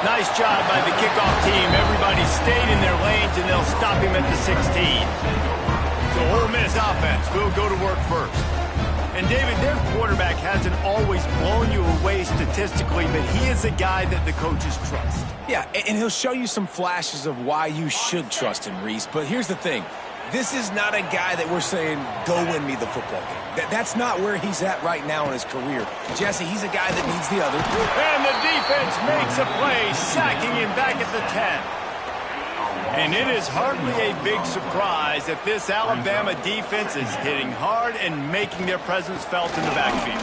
Nice job by the kickoff team. Everybody stayed in their lanes, and they'll stop him at the 16. So Ole Miss offense will go to work first. And, David, their quarterback hasn't always blown you away statistically, but he is a guy that the coaches trust. Yeah, and he'll show you some flashes of why you should trust him, Reese. But here's the thing. This is not a guy that we're saying, go win me the football game. That's not where he's at right now in his career. Jesse, he's a guy that needs the other. And the defense makes a play, sacking him back at the 10. And it is hardly a big surprise that this Alabama defense is hitting hard and making their presence felt in the backfield.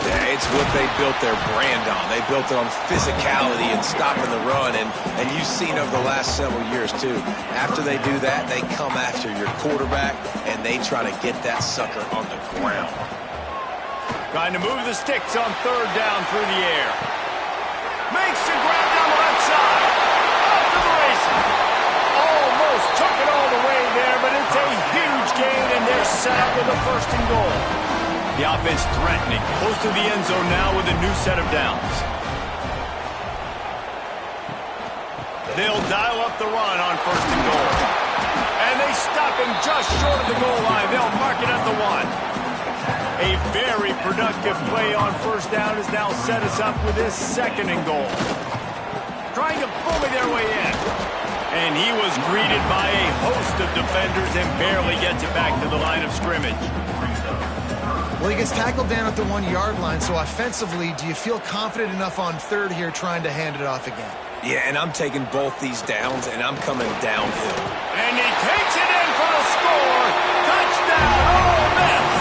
Yeah, it's what they built their brand on. They built it on physicality and stopping the run, and you've seen over the last several years, too. After they do that, they come after your quarterback, and they try to get that sucker on the ground. Trying to move the sticks on third down through the air. Makes the grab down the left side. Off to the races. Almost took it all the way there, but it's a huge gain, and they're set up with a first and goal. The offense threatening, close to the end zone now with a new set of downs. They'll dial up the run on first and goal. And they stop him just short of the goal line. They'll mark it at the 1. A very productive play on first down has now set us up with this second and goal. Trying to bully their way in. And he was greeted by a host of defenders and barely gets it back to the line of scrimmage. Well, he gets tackled down at the 1-yard line, so offensively, do you feel confident enough on third here trying to hand it off again? Yeah, and I'm taking both these downs, and I'm coming downhill. And he takes it in for the score. Touchdown, Ole Miss!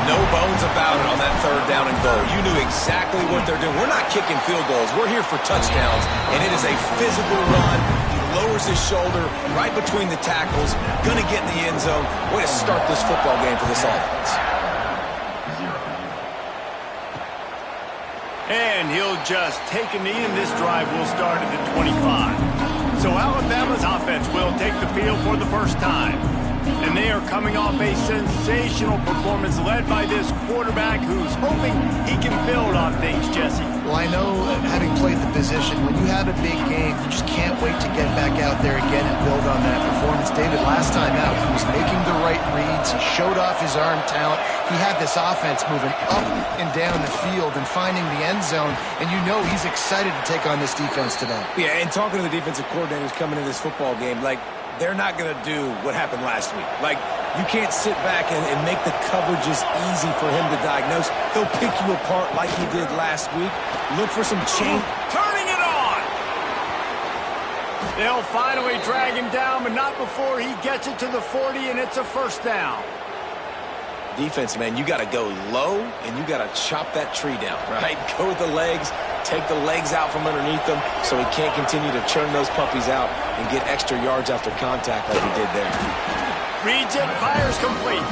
No bones about it on that third down and goal. You knew exactly what they're doing. We're not kicking field goals. We're here for touchdowns, and it is a physical run. He lowers his shoulder right between the tackles, going to get in the end zone. Way to start this football game for this offense. And he'll just take a knee, and this drive will start at the 25. So Alabama's offense will take the field for the first time. And they are coming off a sensational performance led by this quarterback who's hoping he can build on things, Jesse. Well, I know, having played the position, when you have a big game, you just can't wait to get back out there again and build on that performance. David, last time out, he was making the right reads. He showed off his arm talent. He had this offense moving up and down the field and finding the end zone, and you know he's excited to take on this defense today. Yeah, and talking to the defensive coordinators coming into this football game, like, they're not going to do what happened last week. Like, you can't sit back and make the coverages easy for him to diagnose. He'll pick you apart like he did last week. Look for some change. Turning it on! They'll finally drag him down, but not before he gets it to the 40, and it's a first down. Defense, man, you got to go low, and you got to chop that tree down, right? Go with the legs, take the legs out from underneath them so he can't continue to churn those puppies out and get extra yards after contact like he did there. Reads it, fires complete.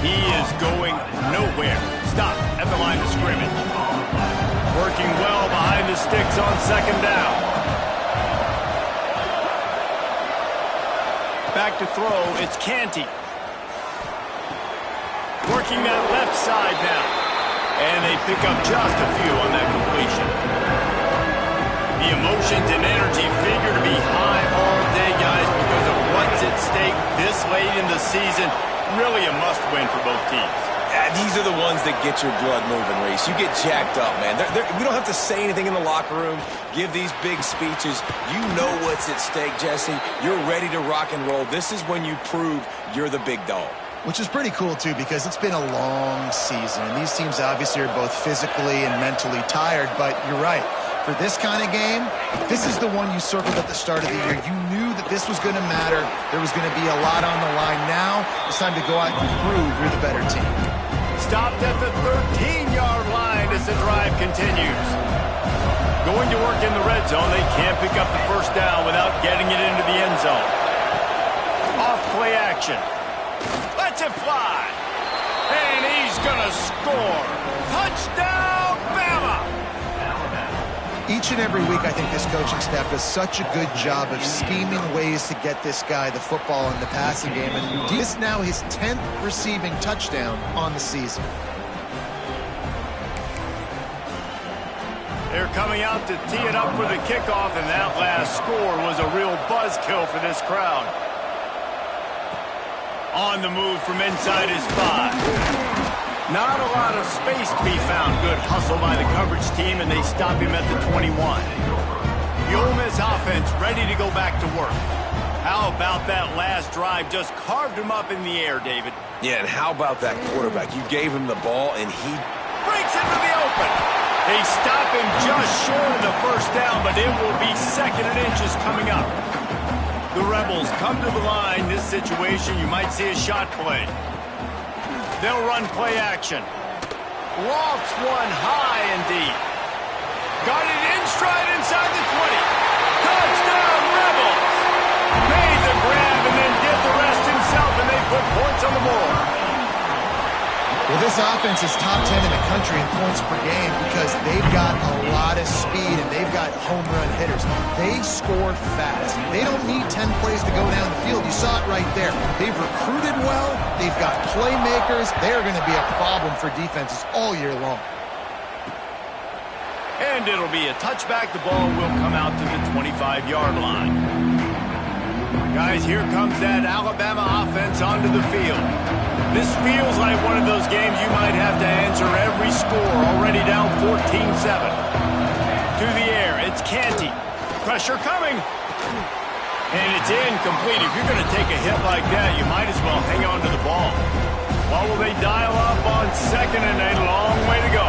He is going nowhere. Stop at the line of scrimmage. Working well behind the sticks on second down. Back to throw, it's Canty. Working that left side now. And they pick up just a few on that completion. The emotions and energy figure to be high all day, guys, because of what's at stake this late in the season. Really a must-win for both teams. These are the ones that get your blood moving, Reese. You get jacked up, man. We don't have to say anything in the locker room, give these big speeches. You know what's at stake, Jesse. You're ready to rock and roll. This is when you prove you're the big dog. Which is pretty cool, too, because it's been a long season. And these teams obviously are both physically and mentally tired, but you're right. For this kind of game, this is the one you circled at the start of the year. You knew that this was going to matter. There was going to be a lot on the line. Now it's time to go out and prove you're the better team. Stopped at the 13-yard line as the drive continues. Going to work in the red zone. They can't pick up the first down without getting it into the end zone. Off play action. Lets it fly. And he's going to score. Touchdown, Bama! Each and every week, I think this coaching staff does such a good job of scheming ways to get this guy the football in the passing game. And this is now his 10th receiving touchdown on the season. They're coming out to tee it up for the kickoff, and that last score was a real buzzkill for this crowd. On the move from inside his 5. Not a lot of space to be found. Good hustle by the coverage team, and they stop him at the 21. The Ole Miss offense ready to go back to work. How about that last drive? Just carved him up in the air, David. Yeah, and how about that quarterback? You gave him the ball, and he breaks into the open. They stop him just short of the first down, but it will be 2nd and inches coming up. The Rebels come to the line. This situation, you might see a shot play. They'll run play action. Lofts one high and deep. Got it in stride inside the 20. Touchdown, Rebels! Made the grab and then did the rest himself, and they put points on the board. Well, this offense is top 10 in the country in points per game because they've got a lot of speed and they've got home run hitters. They score fast. They don't need 10 plays to go down the field. You saw it right there. They've recruited well. They've got playmakers. They're going to be a problem for defenses all year long. And it'll be a touchback. The ball will come out to the 25-yard line. Guys, here comes that Alabama offense onto the field. This feels like one of those games you might have to answer every score, already down 14-7. To the air, it's Canty. Pressure coming. And it's incomplete. If you're going to take a hit like that, you might as well hang on to the ball. What will they dial up on 2nd and a long way to go?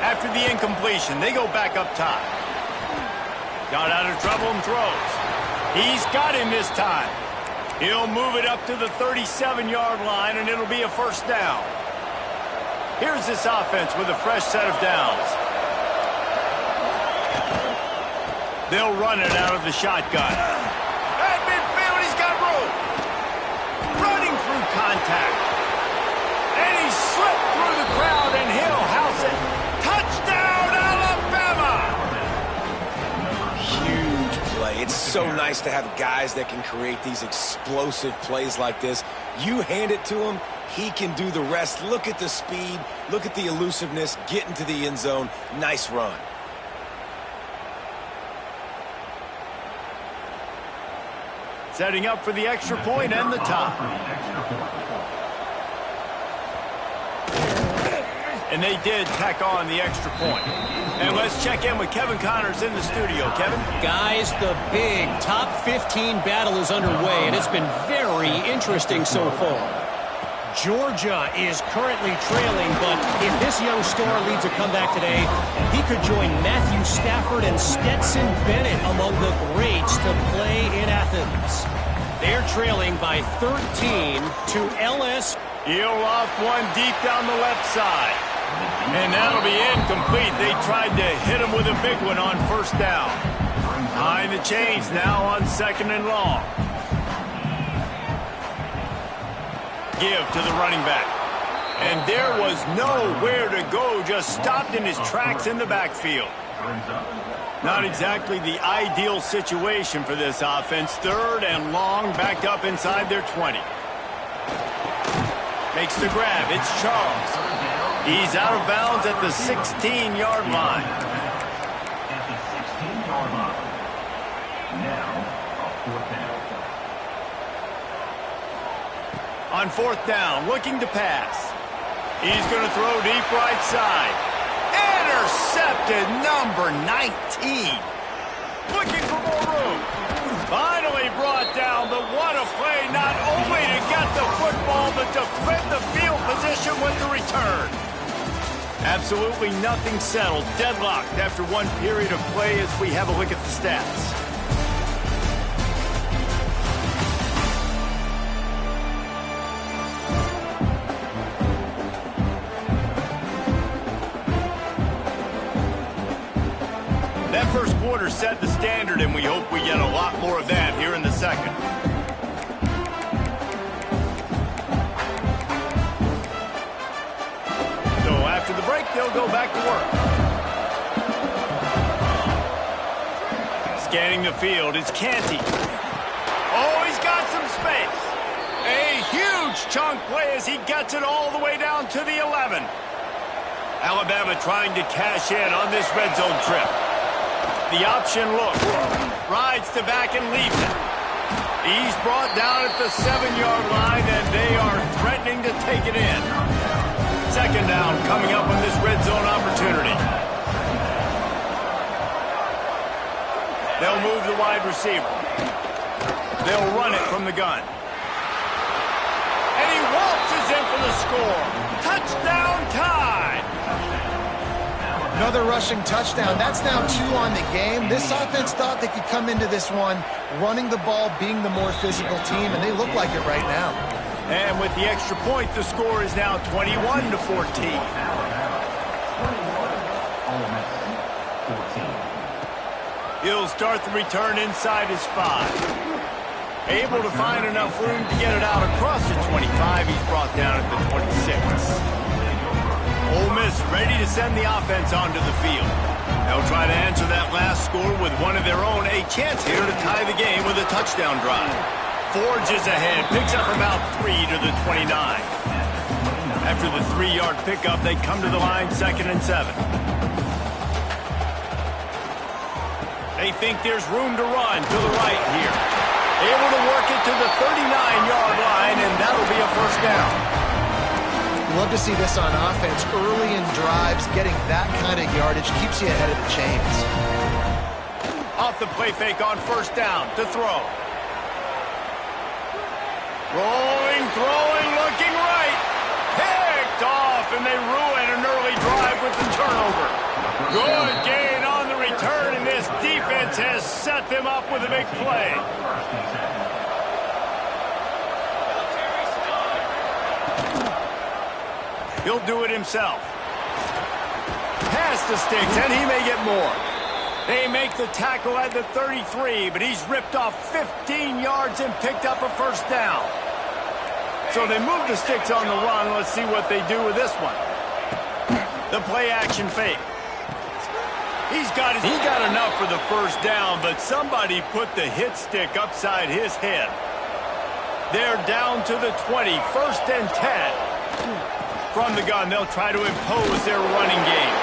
After the incompletion, they go back up top. Got out of trouble and throws. He's got him this time. He'll move it up to the 37-yard line, and it'll be a 1st down. Here's this offense with a fresh set of downs. They'll run it out of the shotgun. At midfield, he's got room. Running through contact. And he slipped through the crowd, and he'll house it. Touchdown, Alabama! huge play. It's so nice to have guys that can create these explosive plays like this. You hand it to him, he can do the rest. Look at the speed. Look at the elusiveness. Get into the end zone. Nice run. Setting up for the extra point and the tie. And they did tack on the extra point. And let's check in with Kevin Connors in the studio. Kevin? Guys, the big top 15 battle is underway, and it's been very interesting so far. Georgia is currently trailing, but if this young star leads a comeback today, he could join Matthew Stafford and Stetson Bennett among the greats to play in Athens. They're trailing by 13 to LSU. He'll loft one deep down the left side. And that'll be incomplete. They tried to hit him with a big one on first down. Behind the chains now on 2nd and long. Give to the running back. And there was nowhere to go, just stopped in his tracks in the backfield. Not exactly the ideal situation for this offense. 3rd and long, backed up inside their 20. Makes the grab. It's Charles. He's out of bounds at the 16-yard line. At the 16-yard line. Now, a 4th down. On 4th down, looking to pass. He's going to throw deep right side. Intercepted, number 19. Looking for more room. Finally brought down, but what a play, not only to get the football, but to flip the field position with the return. Absolutely nothing settled, deadlocked after one period of play as we have a look at the stats. That first quarter set the standard, and we hope we get a lot more of that here in the second. So after the break, they'll go back to work. Scanning the field, it's Canty. Oh, he's got some space. A Huge chunk play as he gets it all the way down to the 11. Alabama trying to cash in on this red zone trip. The option look. Rides to back and leaves it. He's brought down at the 7-yard line, and they are threatening to take it in. Second down coming up on this red zone opportunity. They'll move the wide receiver. They'll run it from the gun. And he waltzes in for the score. Touchdown Tide! Another rushing touchdown. That's now 2 on the game. This offense thought they could come into this one running the ball, being the more physical team, and they look like it right now. And with the extra point, the score is now 21-14. He'll start the return inside his 5. Able to find enough room to get it out across the 25. He's brought down at the 26. Ole Miss ready to send the offense onto the field. They'll try to answer that last score with one of their own. A chance here to tie the game with a touchdown drive. Forges ahead, picks up about 3 to the 29. After the 3-yard pickup, they come to the line 2nd and 7. They think there's room to run to the right here. Able to work it to the 39-yard line, and that'll be a first down. Love to see this on offense. Early in drives, getting that kind of yardage keeps you ahead of the chains. Off the play fake on first down to throw. Rolling, throwing, looking right. Picked off, and they ruin an early drive with the turnover. Good gain on the return, and this defense has set them up with a big play. He'll do it himself. Pass the sticks, and he may get more. They make the tackle at the 33, but he's ripped off 15 yards and picked up a first down. So they move the sticks on the run. Let's see what they do with this one. The play action fake. He got enough for the first down, but somebody put the hit stick upside his head. They're down to the 20, 1st and 10. From the gun, they'll try to impose their running game.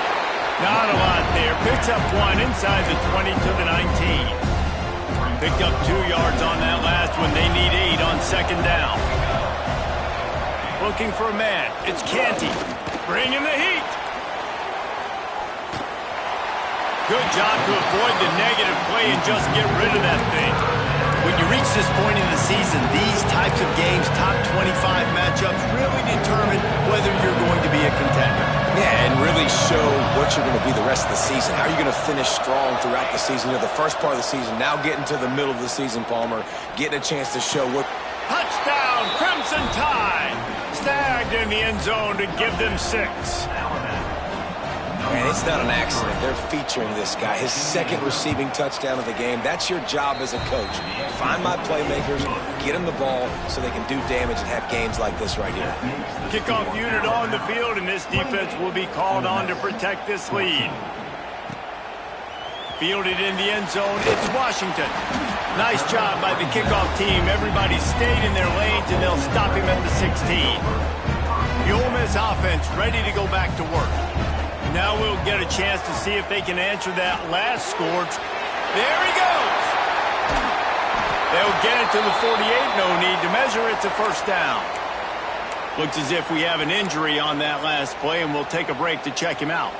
Not a lot there. Picks up 1 inside the 20 to the 19. Picked up 2 yards on that last one. They need 8 on 2nd down. Looking for a man. It's Canty. Bringing the heat. Good job to avoid the negative play and just get rid of that thing. When you reach this point in the season, these types of games, top 25 matchups, really determine whether you're going to be a contender. Yeah, and really show what you're going to be the rest of the season. How are you going to finish strong throughout the season? You know, the first part of the season, now getting to the middle of the season, Palmer, getting a chance to show what... Touchdown, Crimson Tide! Snagged in the end zone to give them 6. Man, it's not an accident. They're featuring this guy. His 2nd receiving touchdown of the game. That's your job as a coach. Find my playmakers, get them the ball so they can do damage and have games like this right here. Kickoff unit on the field, and this defense will be called on to protect this lead. Fielded in the end zone, it's Washington. Nice job by the kickoff team. Everybody stayed in their lanes, and they'll stop him at the 16. The Ole Miss offense ready to go back to work. Now we'll get a chance to see if they can answer that last score. There he goes. They'll get it to the 48. No need to measure. It's a first down. Looks as if we have an injury on that last play, and we'll take a break to check him out.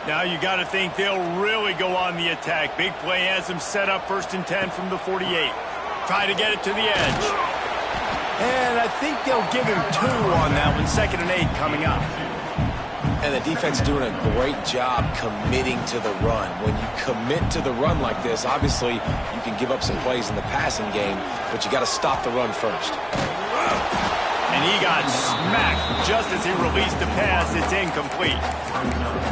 Now you got to think they'll really go on the attack. Big play has them set up 1st and 10 from the 48. Try to get it to the edge. And I think they'll give him 2 on that one. 2nd and 8 coming up. And the defense doing a great job committing to the run. When you commit to the run like this, obviously you can give up some plays in the passing game, but you got to stop the run first. And he got smacked just as he released the pass. It's incomplete.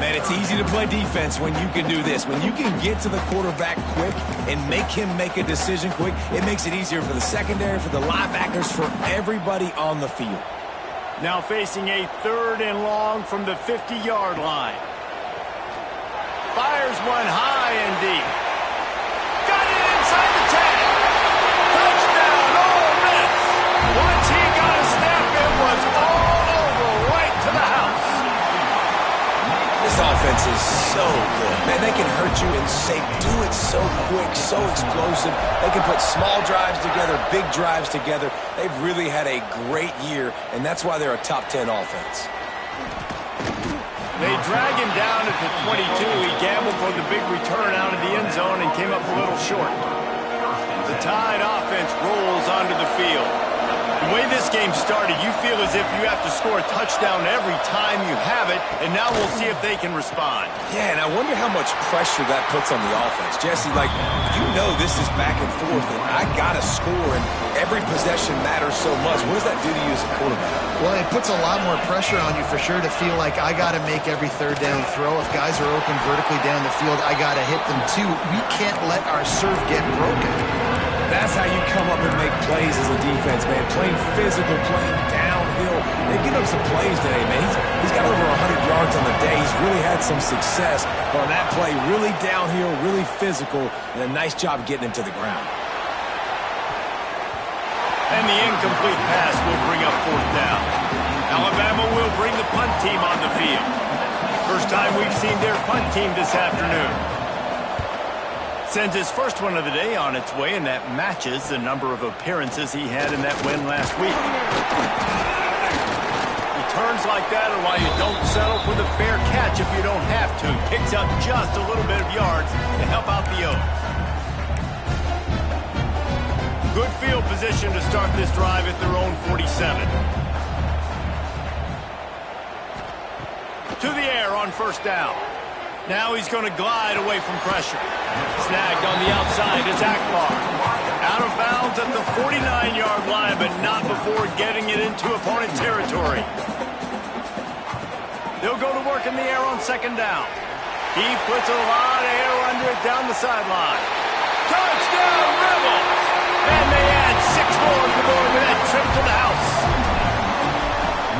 Man, it's easy to play defense when you can do this. When you can get to the quarterback quick and make him make a decision quick, it makes it easier for the secondary, for the linebackers, for everybody on the field. Now facing a 3rd and long from the 50-yard line. Fires one high and deep. Got it inside the 10. Touchdown, Ole Miss. Once he got a snap, it defense is so good. Man, they can hurt you, and they do it so quick, so explosive. They can put small drives together, big drives together. They've really had a great year, and that's why they're a top 10 offense. They drag him down at the 22. He gambled for the big return out of the end zone and came up a little short. The Tide offense rolls onto the field. The way this game started, you feel as if you have to score a touchdown every time you have it, and now we'll see if they can respond. Yeah, and I wonder how much pressure that puts on the offense. Jesse, like, you know this is back and forth, and I got to score, and every possession matters so much. What does that do to you as a quarterback? Well, it puts a lot more pressure on you for sure to feel like I got to make every third down throw. If guys are open vertically down the field, I got to hit them too. We can't let our serve get broken. That's how you come up and make plays as a defense, man. Playing physical, playing downhill. They give him some plays today, man. He's got over 100 yards on the day. He's really had some success on that play. Really downhill, really physical, and a nice job getting him to the ground. And the incomplete pass will bring up fourth down. Alabama will bring the punt team on the field. First time we've seen their punt team this afternoon. Sends his first one of the day on its way, and that matches the number of appearances he had in that win last week. Returns like that are why you don't settle for the fair catch if you don't have to. Picks up just a little bit of yards to help out the Oaks. Good field position to start this drive at their own 47. To the air on first down. Now he's going to glide away from pressure. Snagged on the outside is Akbar. Out of bounds at the 49-yard line, but not before getting it into opponent territory. They'll go to work in the air on second down. He puts a lot of air under it down the sideline. Touchdown, Rebels! And they add 6 more to the board with that trip to the house.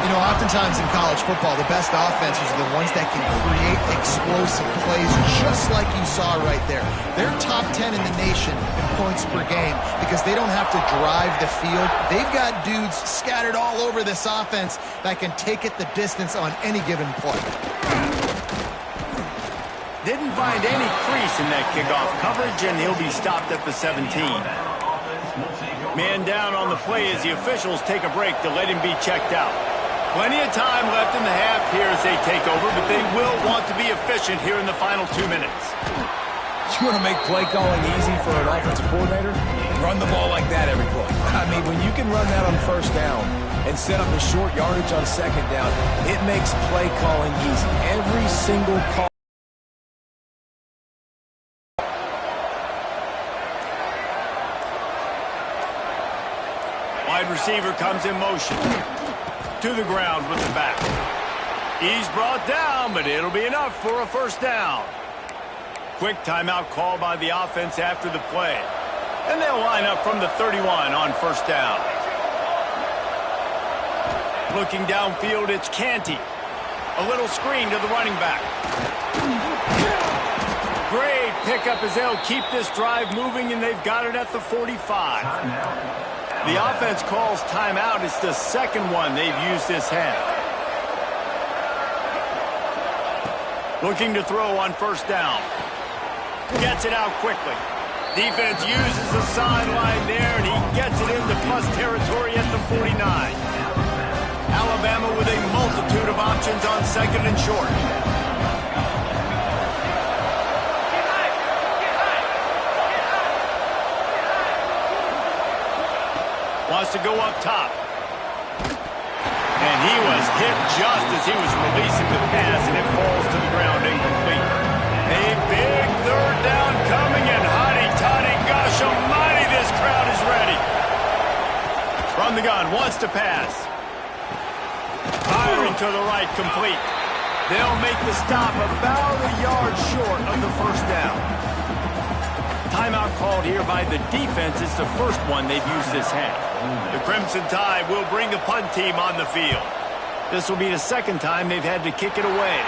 You know, oftentimes in college football, the best offenses are the ones that can create explosive plays, just like you saw right there. They're top 10 in the nation in points per game because they don't have to drive the field. They've got dudes scattered all over this offense that can take it the distance on any given play. Didn't find any crease in that kickoff coverage, and he'll be stopped at the 17. Man down on the play as the officials take a break to let him be checked out. Plenty of time left in the half here as they take over, but they will want to be efficient here in the final 2 minutes. You want to make play calling easy for an offensive coordinator? Run the ball like that every play. I mean, when you can run that on first down and set up a short yardage on second down, it makes play calling easy. Every single call. Wide receiver comes in motion. To the ground with the back. He's brought down, but it'll be enough for a first down. Quick timeout call by the offense after the play. And they'll line up from the 31 on first down. Looking downfield, it's Canty. A little screen to the running back. Great pickup as they'll keep this drive moving, and they've got it at the 45. The offense calls timeout. It's the second one they've used this half. Looking to throw on first down. Gets it out quickly. Defense uses the sideline there, and he gets it into plus territory at the 49. Alabama with a multitude of options on second and short. Wants to go up top. And he was hit just as he was releasing the pass, and it falls to the ground incomplete. A big third down coming, and hotty-toddy, gosh almighty, this crowd is ready. From the gun, wants to pass. Firing to the right, complete. They'll make the stop about a yard short of the first down. Timeout called here by the defense. It's the first one they've used this half. The Crimson Tide will bring the punt team on the field. This will be the second time they've had to kick it away.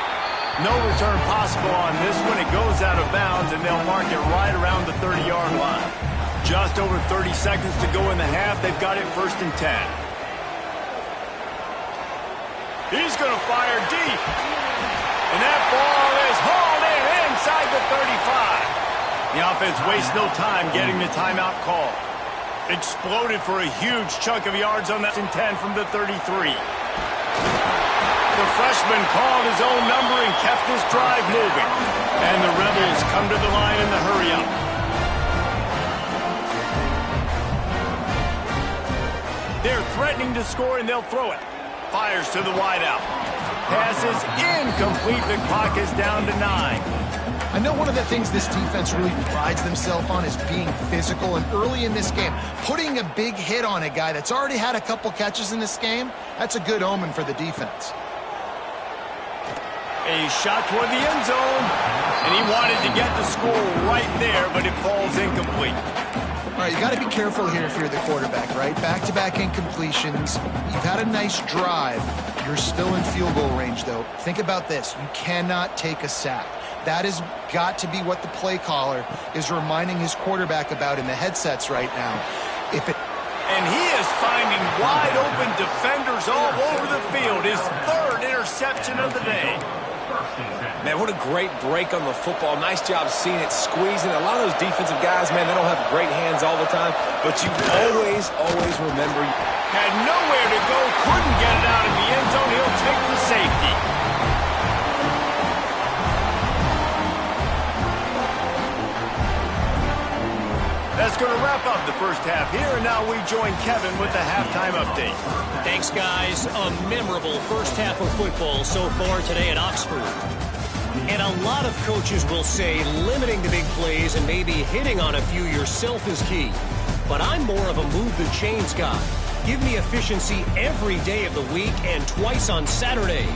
No return possible on this one. It goes out of bounds, and they'll mark it right around the 30-yard line. Just over 30 seconds to go in the half. They've got it first and 10. He's going to fire deep. And that ball is hauled in inside the 35. The offense wastes no time getting the timeout call. Exploded for a huge chunk of yards on that 10 from the 33. The freshman called his own number and kept this drive moving. And the Rebels come to the line in the hurry-up. They're threatening to score, and they'll throw it. Fires to the wideout. Pass is incomplete. The clock is down to 9. I know one of the things this defense really prides themselves on is being physical, and early in this game, putting a big hit on a guy that's already had a couple catches in this game, that's a good omen for the defense. A shot toward the end zone, and he wanted to get the score right there, but it falls incomplete. All right, you got to be careful here if you're the quarterback, right? Back-to-back incompletions. You've had a nice drive. You're still in field goal range, though. Think about this. You cannot take a sack. That has got to be what the play caller is reminding his quarterback about in the headsets right now. And he is finding wide-open defenders all over the field. His third interception of the day. Man, what a great break on the football. Nice job seeing it, squeezing. A lot of those defensive guys, man, they don't have great hands all the time, but you always remember. Had nowhere to go, couldn't get it out of the end zone. He'll take the safety. That's going to wrap up the first half here, and now we join Kevin with the halftime update. Thanks, guys. A memorable first half of football so far today at Oxford. And a lot of coaches will say limiting the big plays and maybe hitting on a few yourself is key. But I'm more of a move the chains guy. Give me efficiency every day of the week and twice on Saturday.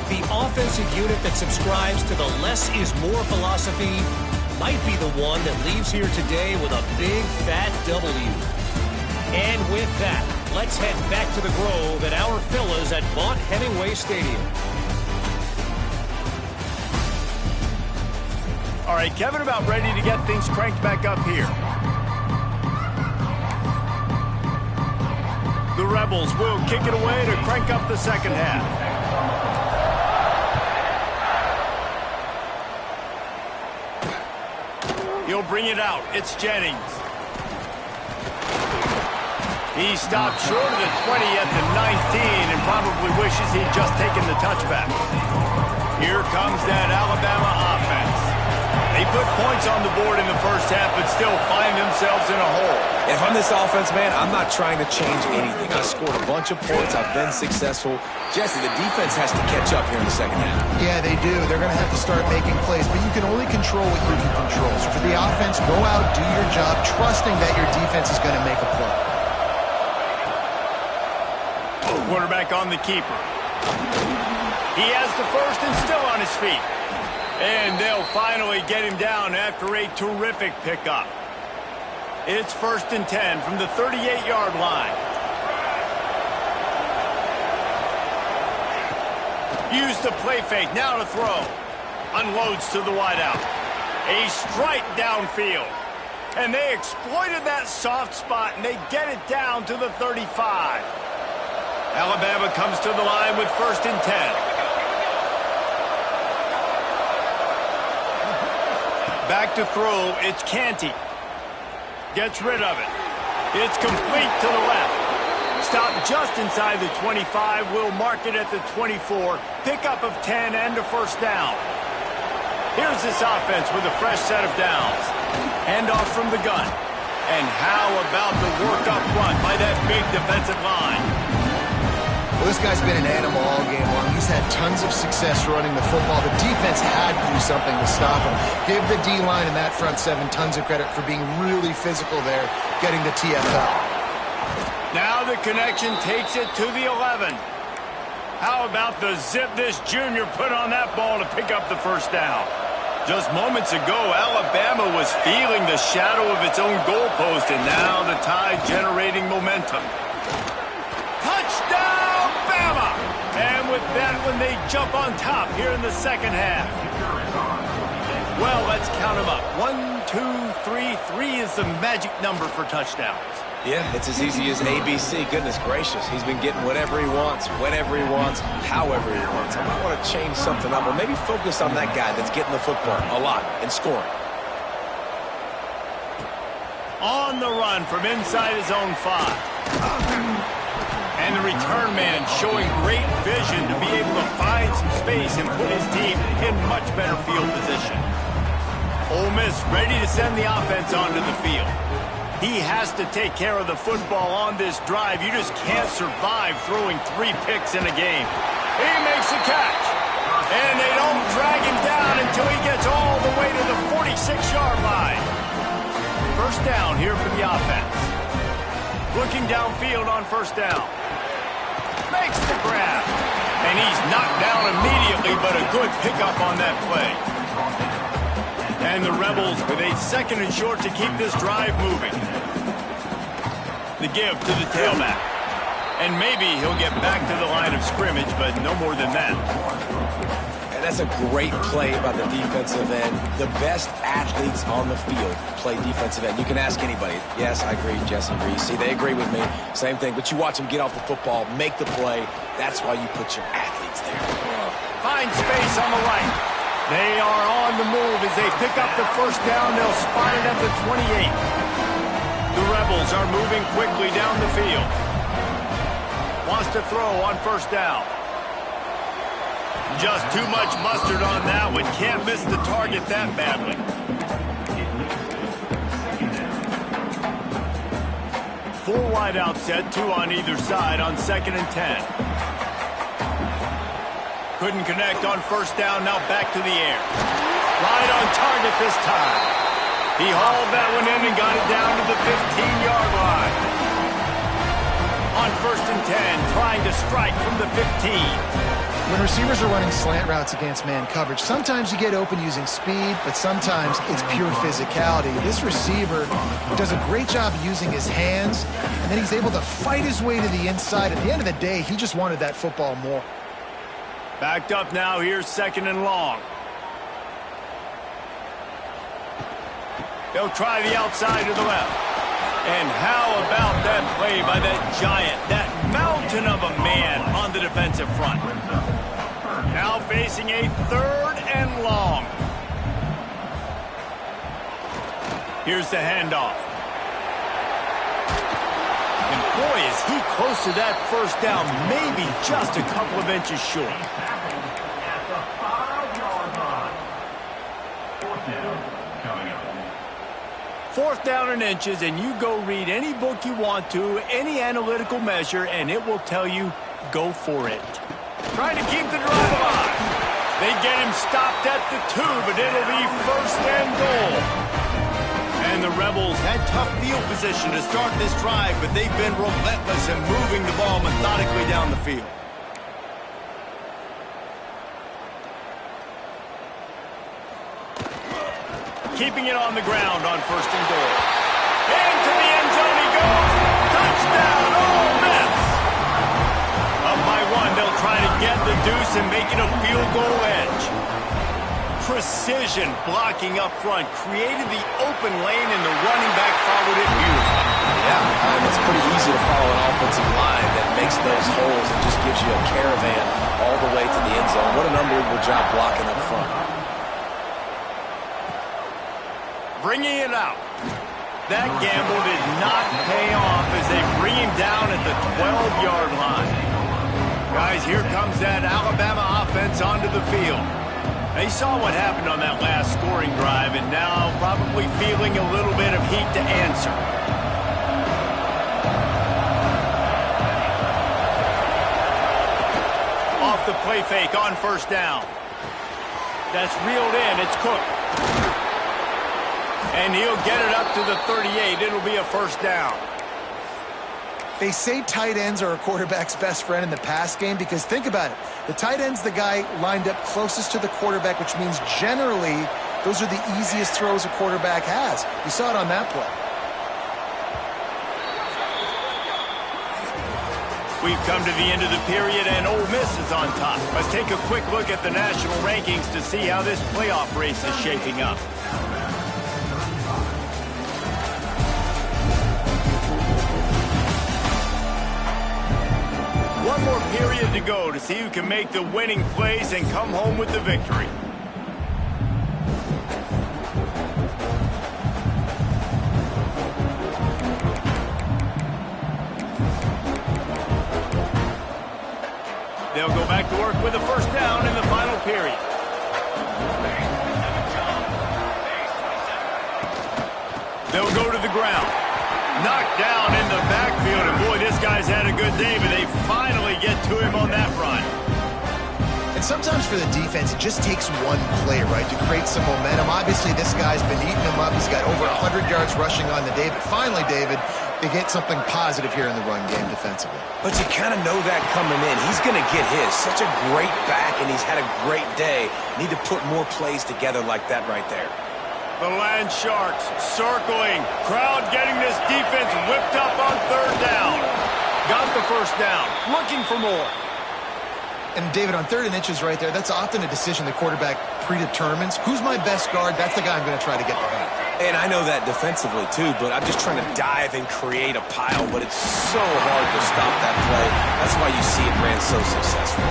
The offensive unit that subscribes to the less is more philosophy might be the one that leaves here today with a big, fat W. And with that, let's head back to the Grove at our Fellas at Vaught Hemingway Stadium. All right, Kevin, about ready to get things cranked back up here. The Rebels will kick it away to crank up the second half. He'll bring it out. It's Jennings. He stopped short of the 20 at the 19 and probably wishes he'd just taken the touchback. Here comes that Alabama offense. They put points on the board in the first half but still find themselves in a hole. If I'm this offense, man, I'm not trying to change anything. I scored a bunch of points. I've been successful. Jesse, the defense has to catch up here in the second half. Yeah, they do. They're going to have to start making plays, but you can only control what you can control. So for the offense, go out, do your job, trusting that your defense is going to make a play. Quarterback on the keeper. He has the first and still on his feet. And they'll finally get him down after a terrific pickup. It's 1st and 10 from the 38-yard line. Use the play fake, now to throw. Unloads to the wideout. A strike downfield. And they exploited that soft spot, and they get it down to the 35. Alabama comes to the line with 1st and 10. Back to throw, it's Canty. Gets rid of it. It's complete to the left. Stopped just inside the 25. Will mark it at the 24. Pickup of 10 and a first down. Here's this offense with a fresh set of downs. Handoff from the gun. And how about the work up front by that big defensive line? Well, this guy's been an animal all game long. He's had tons of success running the football. The defense had to do something to stop him. Give the D-line and that front seven tons of credit for being really physical there, getting the TFL. Now the connection takes it to the 11. How about the zip this junior put on that ball to pick up the first down? Just moments ago, Alabama was feeling the shadow of its own goalpost, and now the Tide generating momentum. Touchdown, Bama! And with that one, they jump on top here in the second half. Well, let's count them up. 1, 2, 3. 3 is the magic number for touchdowns. Yeah, it's as easy as ABC. Goodness gracious. He's been getting whatever he wants, whenever he wants, however he wants. I might want to change something up or maybe focus on that guy that's getting the football a lot and scoring. On the run from inside his own 5. And the return man showing great vision to be able to find some space and put his team in much better field position. Ole Miss ready to send the offense onto the field. He has to take care of the football on this drive. You just can't survive throwing 3 picks in a game. He makes the catch. And they don't drag him down until he gets all the way to the 46-yard line. First down here for the offense. Looking downfield on first down. Makes the grab. And he's knocked down immediately, but a good pickup on that play. And the Rebels with a 2nd and short to keep this drive moving. The give to the tailback. And maybe he'll get back to the line of scrimmage, but no more than that. And that's a great play by the defensive end. The best athletes on the field play defensive end. You can ask anybody. Yes, I agree. Jesse agrees. See, they agree with me. Same thing. But you watch them get off the football, make the play. That's why you put your athletes there. Find space on the right. They are on the move as they pick up the first down. They'll spot it at the 28. The Rebels are moving quickly down the field. Wants to throw on first down. Just too much mustard on that one. Can't miss the target that badly. Full wide out set, 2 on either side on 2nd and 10. Couldn't connect on first down, now back to the air. Right on target this time. He hauled that one in and got it down to the 15-yard line. On 1st and 10, trying to strike from the 15. When receivers are running slant routes against man coverage, sometimes you get open using speed, but sometimes it's pure physicality. This receiver does a great job using his hands, and then he's able to fight his way to the inside. At the end of the day, he just wanted that football more. Backed up now, here's 2nd and long. They'll try the outside to the left. And how about that play by that giant, that mountain of a man on the defensive front. Now facing a 3rd and long. Here's the handoff. And boy, is he close to that first down, maybe just a couple of inches short. At the 5-yard line. 4th down coming up. 4th down and inches, and you go read any book you want to, any analytical measure, and it will tell you, go for it. Trying to keep the drive alive. They get him stopped at the 2, but it'll be 1st and goal. And the Rebels had tough field position to start this drive, but they've been relentless in moving the ball methodically down the field. Keeping it on the ground on 1st and goal. Into the end zone he goes. Touchdown, Ole Miss. Up by 1, they'll try to get the deuce and make it a field goal edge. Precision blocking up front created the open lane, and the running back followed it beautifully. Yeah, it's pretty easy to follow an offensive line that makes those holes and just gives you a caravan all the way to the end zone. What an unbelievable job blocking up front. Bringing it out. That gamble did not pay off as they bring him down at the 12-yard line. Guys, here comes that Alabama offense onto the field. They saw what happened on that last scoring drive, and now probably feeling a little bit of heat to answer. Off the play fake on first down. That's reeled in. It's Cook. And he'll get it up to the 38. It'll be a first down. They say tight ends are a quarterback's best friend in the pass game because think about it. The tight end's the guy lined up closest to the quarterback, which means generally those are the easiest throws a quarterback has. You saw it on that play. We've come to the end of the period, and Ole Miss is on top. Let's take a quick look at the national rankings to see how this playoff race is shaping up. One more period to go to see who can make the winning plays and come home with the victory. They'll go back to work with a first down in the final period. They'll go to the ground. Knocked down in the backfield, and boy, this guy's had a good day, but they finally get to him on that run. And sometimes for the defense, it just takes one play, right, to create some momentum. Obviously, this guy's been eating him up. He's got over 100 yards rushing on the day, but finally, David, they get something positive here in the run game defensively. But you kind of know that coming in. He's going to get his. Such a great back, and he's had a great day. Need to put more plays together like that right there. The Land Sharks circling. Crowd getting this defense whipped up on third down. Got the first down. Looking for more. And, David, on 3rd and inches right there, that's often a decision the quarterback predetermines. Who's my best guard? That's the guy I'm going to try to get behind. And I know that defensively, too, but I'm just trying to dive and create a pile, but it's so hard to stop that play. That's why you see it ran so successful.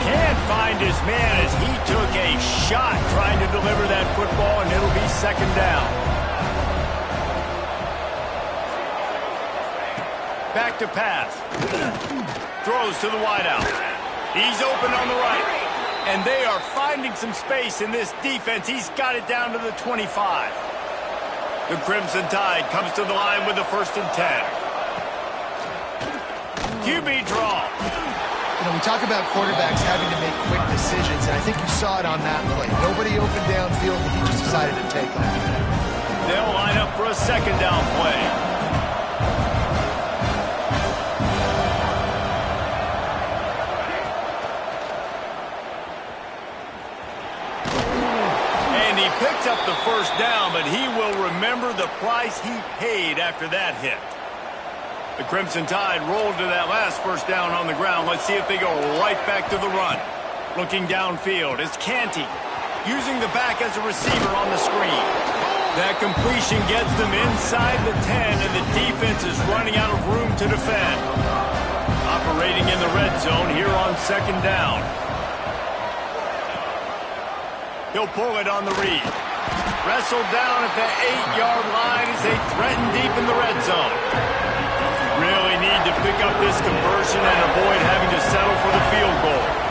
Can't find his man as he took a shot trying to deliver that football, and it'll be second down. Back to pass. Throws to the wideout. He's open on the right. And they are finding some space in this defense. He's got it down to the 25. The Crimson Tide comes to the line with the 1st and 10. QB draw. You know, we talk about quarterbacks having to make quick decisions, and I think you saw it on that play. Nobody opened downfield, and he just decided to take that. They'll line up for a second down play. And he picked up the first down, but he will remember the price he paid after that hit. The Crimson Tide rolled to that last first down on the ground. Let's see if they go right back to the run. Looking downfield, it's Canty using the back as a receiver on the screen. That completion gets them inside the 10, and the defense is running out of room to defend. Operating in the red zone here on second down. He'll pull it on the read. Wrestled down at the 8-yard line as they threaten deep in the red zone. Really need to pick up this conversion and avoid having to settle for the field goal.